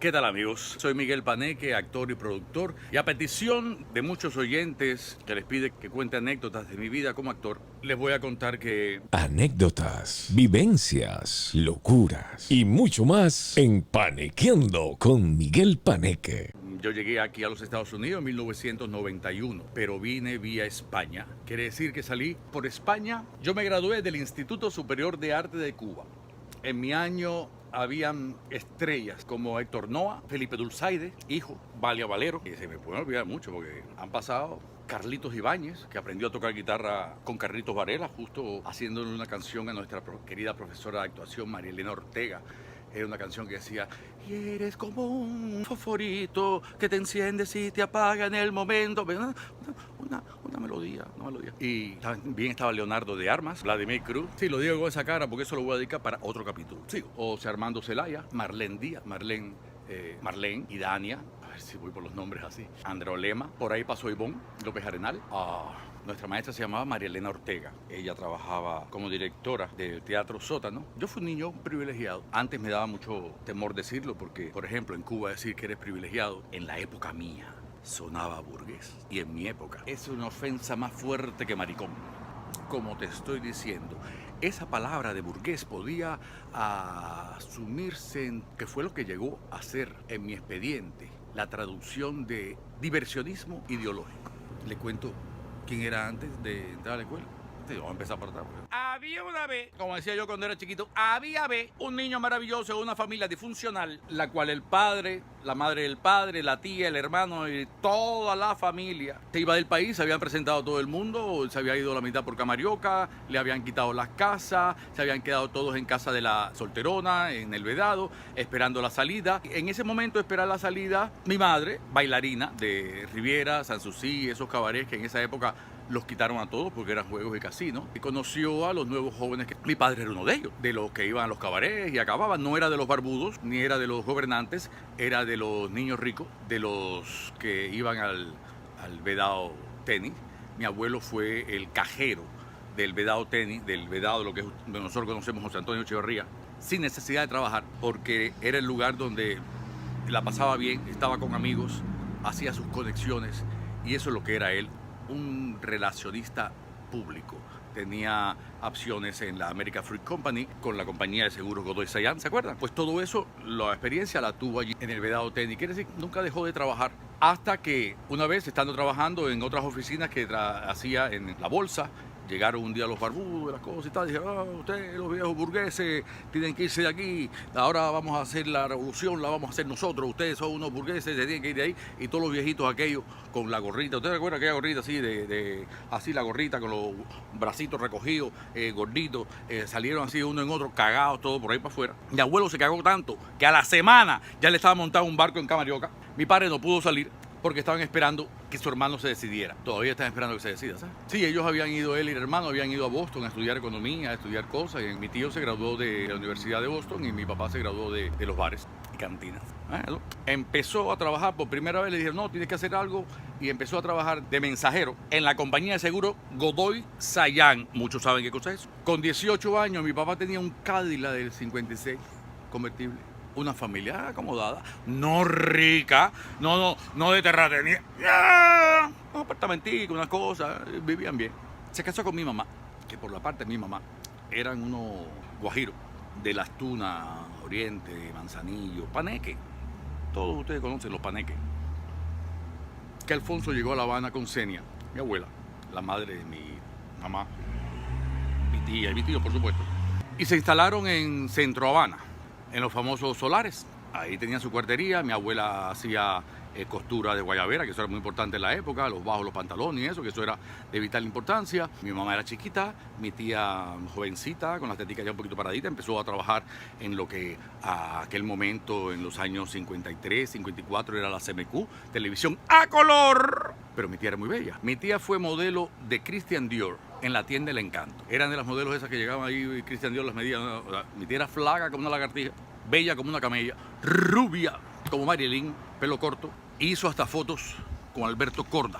¿Qué tal, amigos? Soy Miguel Paneque, actor y productor, y a petición de muchos oyentes que les pide que cuente anécdotas de mi vida como actor, les voy a contar que... Anécdotas, vivencias, locuras y mucho más en Panequeando con Miguel Paneque. Yo llegué aquí a los Estados Unidos en 1991, pero vine vía España. Quiere decir que salí por España. Yo me gradué del Instituto Superior de Arte de Cuba. En mi año habían estrellas como Héctor Noa, Felipe Dulzaide, hijo, Valia Valero, que se me pueden olvidar mucho porque han pasado Carlitos Ibáñez, que aprendió a tocar guitarra con Carlitos Varela, justo haciéndole una canción a nuestra querida profesora de actuación, María Elena Ortega. Era una canción que decía: y eres como un fosforito que te enciendes y te apaga en el momento. Una melodía. Y también estaba Leonardo de Armas, Vladimir Cruz. Sí, lo digo con esa cara porque eso lo voy a dedicar para otro capítulo. Sigo. O sea, Armando Zelaya, Marlene Díaz, Marlene y Dania. A ver si voy por los nombres así. Andreolema. Por ahí pasó Ivonne López Arenal. Nuestra maestra se llamaba María Elena Ortega. Ella trabajaba como directora del Teatro Sótano. Yo fui un niño privilegiado. Antes me daba mucho temor decirlo porque, por ejemplo, en Cuba decir que eres privilegiado, en la época mía, sonaba burgués. Y en mi época es una ofensa más fuerte que maricón. Como te estoy diciendo, esa palabra de burgués podía asumirse en que fue lo que llegó a ser en mi expediente la traducción de diversionismo ideológico. Le cuento quién era antes de entrar a la escuela. Sí, vamos a empezar por atrás. Había una vez, como decía yo cuando era chiquito, un niño maravilloso de una familia disfuncional, la cual el padre, la madre del padre, la tía, el hermano y toda la familia se iba del país, se habían presentado todo el mundo, se había ido la mitad por Camarioca, le habían quitado las casas, se habían quedado todos en casa de la solterona, en el Vedado, esperando la salida. En ese momento de esperar la salida, mi madre, bailarina de Riviera, Sanssouci, esos cabarets que en esa época los quitaron a todos porque eran juegos y casinos. Y conoció a los nuevos jóvenes. Mi padre era uno de ellos, de los que iban a los cabarets y acababan. No era de los barbudos, ni era de los gobernantes, era de los niños ricos, de los que iban al Vedado Tenis. Mi abuelo fue el cajero del Vedado Tenis, del Vedado, lo que nosotros conocemos José Antonio Echeverría, sin necesidad de trabajar, porque era el lugar donde la pasaba bien, estaba con amigos, hacía sus conexiones, y eso es lo que era él. Un relacionista público. Tenía acciones en la American Fruit Company con la compañía de seguros Godoy Sayan, ¿se acuerdan? Pues todo eso, la experiencia la tuvo allí en el Vedado Tenis. Quiere decir, nunca dejó de trabajar hasta que una vez, estando trabajando en otras oficinas que hacía en la bolsa, llegaron un día los barbudos, las cosas y tal, y dijeron: ustedes, los viejos burgueses, tienen que irse de aquí, ahora vamos a hacer la revolución, la vamos a hacer nosotros, ustedes son unos burgueses, se tienen que ir de ahí. Y todos los viejitos aquellos con la gorrita, ¿ustedes recuerdan aquella gorrita así, así la gorrita con los bracitos recogidos, gorditos, salieron así uno en otro, cagados todos por ahí para afuera. Mi abuelo se cagó tanto que a la semana ya le estaba montado un barco en Camarioca. Mi padre no pudo salir porque estaban esperando que su hermano se decidiera. Todavía están esperando que se decida, ¿sabes? Sí, ellos habían ido, él y el hermano habían ido a Boston a estudiar economía, a estudiar cosas. Y mi tío se graduó de la Universidad de Boston y mi papá se graduó de los bares y cantinas. Empezó a trabajar por primera vez, le dijeron: no, tienes que hacer algo. Y empezó a trabajar de mensajero en la compañía de seguro Godoy Sayan. Muchos saben qué cosa es eso. Con 18 años, mi papá tenía un Cadillac del 56 convertible. Una familia acomodada, no rica, no de terratenía, un apartamentico, unas cosas, vivían bien. Se casó con mi mamá, que por la parte de mi mamá eran unos guajiros de Las Tunas, Oriente, Manzanillo, Paneque. Todos ustedes conocen los Paneques. Que Alfonso llegó a La Habana con Senia, mi abuela, la madre de mi mamá, mi tía y mi tío, por supuesto. Y se instalaron en Centro Habana, en los famosos solares. Ahí tenían su cuartería. Mi abuela hacía costura de guayabera, que eso era muy importante en la época, los bajos, los pantalones y eso, que eso era de vital importancia. Mi mamá era chiquita, mi tía jovencita, con las teticas ya un poquito paraditas, empezó a trabajar en lo que a aquel momento, en los años 53, 54, era la CMQ, televisión a color. Pero mi tía era muy bella. Mi tía fue modelo de Christian Dior en la tienda El Encanto. Eran de las modelos esas que llegaban ahí y Christian Dior las medía. Mi tía era flaca como una lagartija, bella como una camella, rubia como Marilyn, pelo corto. Hizo hasta fotos con Alberto Corda,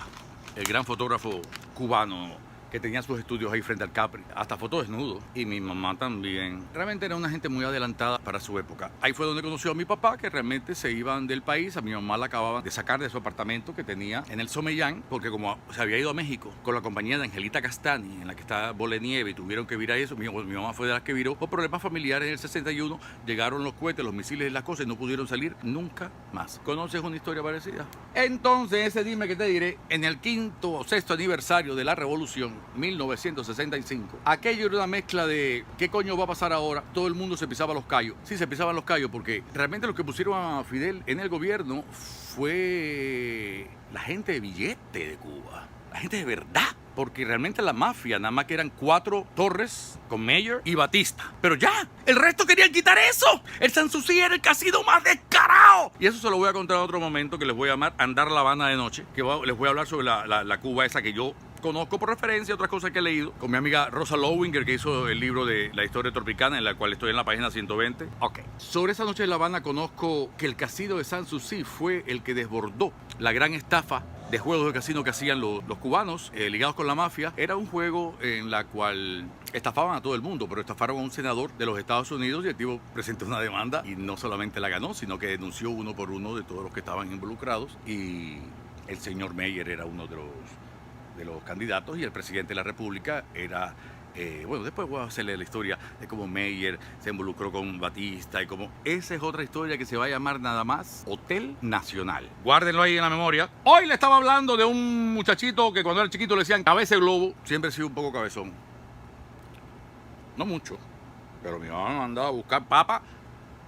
el gran fotógrafo cubano que tenía sus estudios ahí frente al Capri, hasta fotos desnudo, y mi mamá también. Realmente era una gente muy adelantada para su época. Ahí fue donde conoció a mi papá, que realmente se iban del país. A mi mamá la acababan de sacar de su apartamento que tenía en el Somellán, porque como se había ido a México con la compañía de Angelita Castani, en la que está Bolenieve, y tuvieron que virar eso. Mi mamá fue de las que viró. Por problemas familiares en el 61, llegaron los cohetes, los misiles y las cosas, y no pudieron salir nunca más. ¿Conoces una historia parecida? Entonces, ese dime que te diré, en el 5º o 6º aniversario de la Revolución, 1965. Aquello era una mezcla de ¿qué coño va a pasar ahora? Todo el mundo se pisaba los callos. Sí, se pisaban los callos porque realmente lo que pusieron a Fidel en el gobierno fue la gente de billete de Cuba. La gente de verdad. Porque realmente la mafia, nada más que eran 4 Torres con Mayer y Batista. Pero ya, el resto querían quitar eso. El Sanssouci era el casino más descarado. Y eso se lo voy a contar en otro momento, que les voy a llamar Andar La Habana de Noche. Que les voy a hablar sobre la Cuba esa que yo conozco por referencia, otras cosas que he leído, con mi amiga Rosa Lowinger, que hizo el libro de la historia tropicana, en la cual estoy en la página 120. Ok. Sobre esa noche de La Habana conozco que el casino de Sanssouci fue el que desbordó la gran estafa de juegos de casino que hacían los cubanos ligados con la mafia. Era un juego en la cual estafaban a todo el mundo, pero estafaron a un senador de los Estados Unidos y el tipo presentó una demanda y no solamente la ganó, sino que denunció uno por uno de todos los que estaban involucrados, y el señor Mayer era uno de los candidatos y el presidente de la República era... bueno, después voy a hacerle la historia de cómo Mayer se involucró con Batista y cómo... Esa es otra historia que se va a llamar nada más Hotel Nacional. Guárdenlo ahí en la memoria. Hoy le estaba hablando de un muchachito que cuando era chiquito le decían cabeza de globo. Siempre he sido un poco cabezón. No mucho, pero mi mamá me mandaba a buscar papa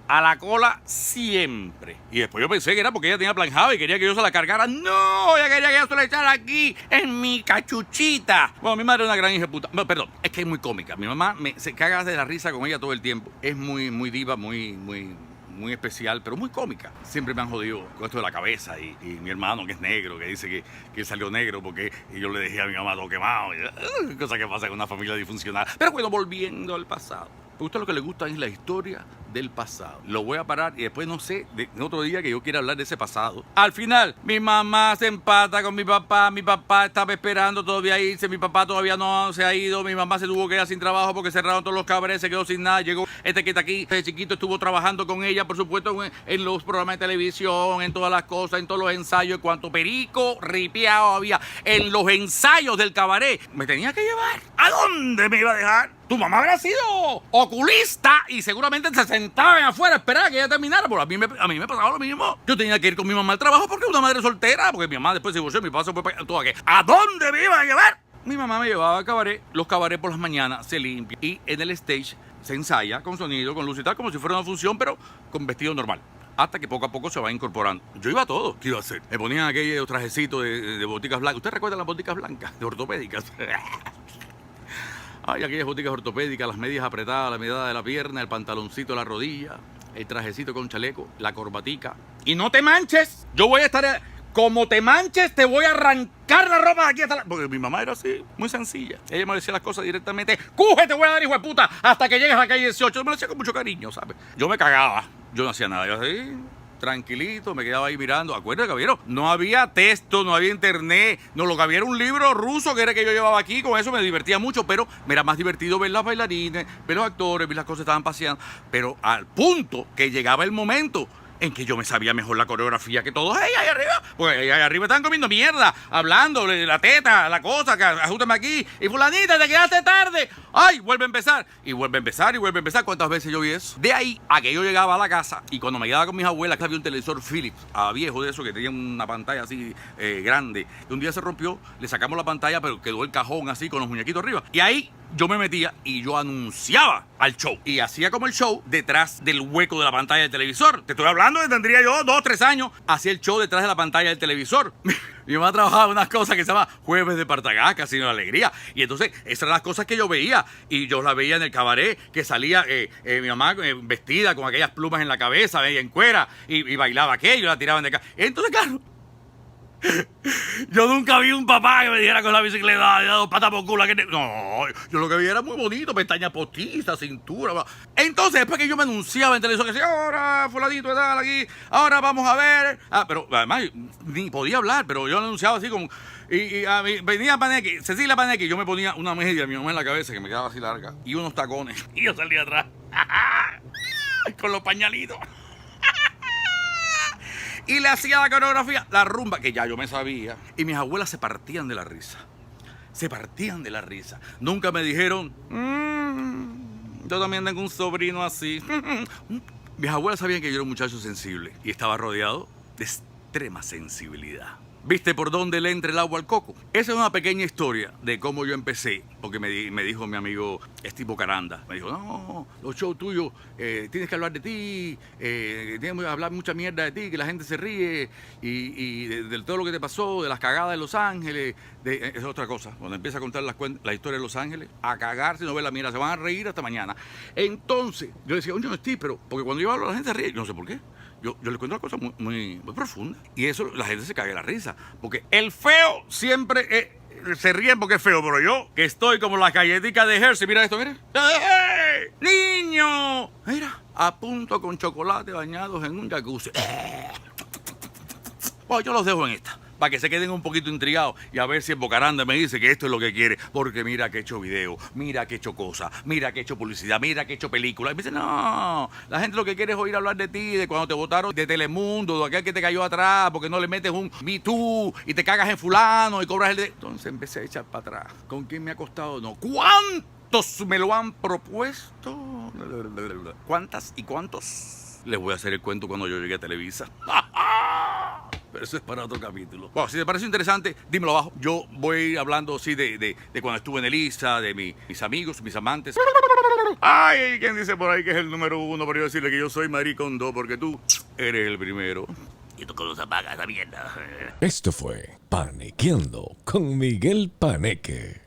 a la cola siempre. Y después yo pensé que era porque ella tenía planjada y quería que yo se la cargara. No, ella quería que yo se la echara aquí, en mi cachuchita. Bueno, mi madre era una gran hija de puta. No, perdón, es que es muy cómica. Mi mamá se caga de la risa con ella todo el tiempo. Es muy diva, muy especial, pero muy cómica. Siempre me han jodido con esto de la cabeza. Y mi hermano, que es negro, que dice que él salió negro porque yo le dejé a mi mamá todo quemado. Cosa que pasa con una familia disfuncional. Pero bueno, volviendo al pasado. A usted lo que le gusta es la historia del pasado. Lo voy a parar y después, no sé, de otro día que yo quiera hablar de ese pasado. Al final, mi mamá se empata con mi papá estaba esperando todavía irse, mi papá todavía no se ha ido, mi mamá se tuvo que ir sin trabajo porque cerraron todos los cabarets, se quedó sin nada, llegó este que está aquí, desde chiquito estuvo trabajando con ella, por supuesto, en los programas de televisión, en todas las cosas, en todos los ensayos, en cuanto perico ripiado había, en los ensayos del cabaret, me tenía que llevar. ¿A dónde me iba a dejar? Tu mamá habrá sido oculista y seguramente se sentaba afuera a esperar a que ella terminara. Pero a mí me pasaba lo mismo. Yo tenía que ir con mi mamá al trabajo porque era una madre soltera, porque mi mamá después se divorció, mi papá se fue para todo aquello. ¿A dónde me iba a llevar? Mi mamá me llevaba al cabaret. Los cabarets por las mañanas se limpian y en el stage se ensaya con sonido, con luz y tal, como si fuera una función, pero con vestido normal. Hasta que poco a poco se va incorporando. Yo iba a todo. ¿Qué iba a hacer? Me ponían aquellos trajecitos de boticas blancas. ¿Usted recuerda las boticas blancas? De ortopédicas. Ay, aquellas boticas ortopédicas, las medias apretadas, la medida de la pierna, el pantaloncito de la rodilla, el trajecito con chaleco, la corbatica. Y no te manches. Yo voy a estar... Como te manches, te voy a arrancar la ropa de aquí hasta la... Porque mi mamá era así, muy sencilla. Ella me decía las cosas directamente. ¡Cuje, te voy a dar, hijo de puta! Hasta que llegues a la calle 18. Yo me lo decía con mucho cariño, ¿sabes? Yo me cagaba. Yo no hacía nada. Yo así... tranquilito, me quedaba ahí mirando. Acuérdate, caballero, no había texto, no había internet, no, lo que había era un libro ruso que era que yo llevaba aquí, con eso me divertía mucho, pero me era más divertido ver las bailarines, ver los actores, ver las cosas que estaban paseando, pero al punto que llegaba el momento en que yo me sabía mejor la coreografía que todos ellos ahí arriba, porque ahí arriba estaban comiendo mierda, hablando, la teta, la cosa, que ajústame aquí, y fulanita, te quedaste tarde, ay, vuelve a empezar, y vuelve a empezar, y vuelve a empezar. ¿Cuántas veces yo vi eso? De ahí a que yo llegaba a la casa, y cuando me quedaba con mis abuelas, que había un televisor Philips, viejo de eso, que tenía una pantalla así grande, y un día se rompió, le sacamos la pantalla, pero quedó el cajón así, con los muñequitos arriba, y ahí yo me metía y yo anunciaba al show. Y hacía como el show detrás del hueco de la pantalla del televisor. Te estoy hablando de tendría yo 2 o 3 años. Hacía el show detrás de la pantalla del televisor. Mi mamá trabajaba en unas cosas que se llama Jueves de Partagás, Casino de Alegría. Y entonces, esas eran las cosas que yo veía. Y yo las veía en el cabaret, que salía mi mamá vestida con aquellas plumas en la cabeza, en cuera, y bailaba aquello, la tiraban de acá. Entonces, claro, Yo nunca vi un papá que me dijera con la bicicleta, dos patas por culo. No, yo lo que vi era muy bonito, pestañas postizas, cintura. Entonces, después que yo me anunciaba en televisión, que decía, ahora, fulanito de tal, aquí, ahora vamos a ver. Pero además, ni podía hablar, pero yo lo anunciaba así como... Y a mí, venía Paneque, Cecilia Paneque, yo me ponía una media de mi mamá en la cabeza, que me quedaba así larga, y unos tacones, y yo salía atrás, con los pañalitos. Y le hacía la coreografía, la rumba, que ya yo me sabía. Y mis abuelas se partían de la risa. Se partían de la risa. Nunca me dijeron, yo también tengo un sobrino así. Mis abuelas sabían que yo era un muchacho sensible y estaba rodeado de extrema sensibilidad. ¿Viste por dónde le entra el agua al coco? Esa es una pequeña historia de cómo yo empecé, porque me dijo mi amigo Steve Caranda. Me dijo, no, los shows tuyos, tienes que hablar de ti, tienes que hablar mucha mierda de ti, que la gente se ríe, y de todo lo que te pasó, de las cagadas de Los Ángeles, es otra cosa. Cuando empieza a contar la historia de Los Ángeles, a cagarse y no ver la mierda, se van a reír hasta mañana. Entonces, yo decía, oye, no, Steve, pero, porque cuando yo hablo la gente se ríe, yo no sé por qué. Yo le cuento una cosa muy profunda. Y eso la gente se caga de la risa. Porque el feo siempre se ríen porque es feo. Pero yo, que estoy como las galletitas de Hershey, mira esto, mira. ¡Hey! ¡Niño! Mira, a punto con chocolate bañados en un jacuzzi. Bueno, yo los dejo en esta, para que se queden un poquito intrigados y a ver si el Bocaranda me dice que esto es lo que quiere, porque mira que he hecho video, mira que he hecho cosas, mira que he hecho publicidad, mira que he hecho películas. Y me dice, no, la gente lo que quiere es oír hablar de ti, de cuando te votaron de Telemundo, de aquel que te cayó atrás, porque no le metes un Me Too y te cagas en fulano y cobras el... Entonces empecé a echar para atrás. ¿Con quién me ha costado? No. ¿Cuántos me lo han propuesto? ¿Cuántas y cuántos? Les voy a hacer el cuento cuando yo llegue a Televisa. Pero eso es para otro capítulo. Bueno, si te parece interesante, dímelo abajo. Yo voy a ir hablando así de cuando estuve en Elisa, de mis amigos, mis amantes. Ay, ¿quién dice por ahí que es el número 1? Pero yo decirle que yo soy maricondo porque tú eres el primero. Y tú con los apagas esa mierda. Esto fue Panequeando con Miguel Paneque.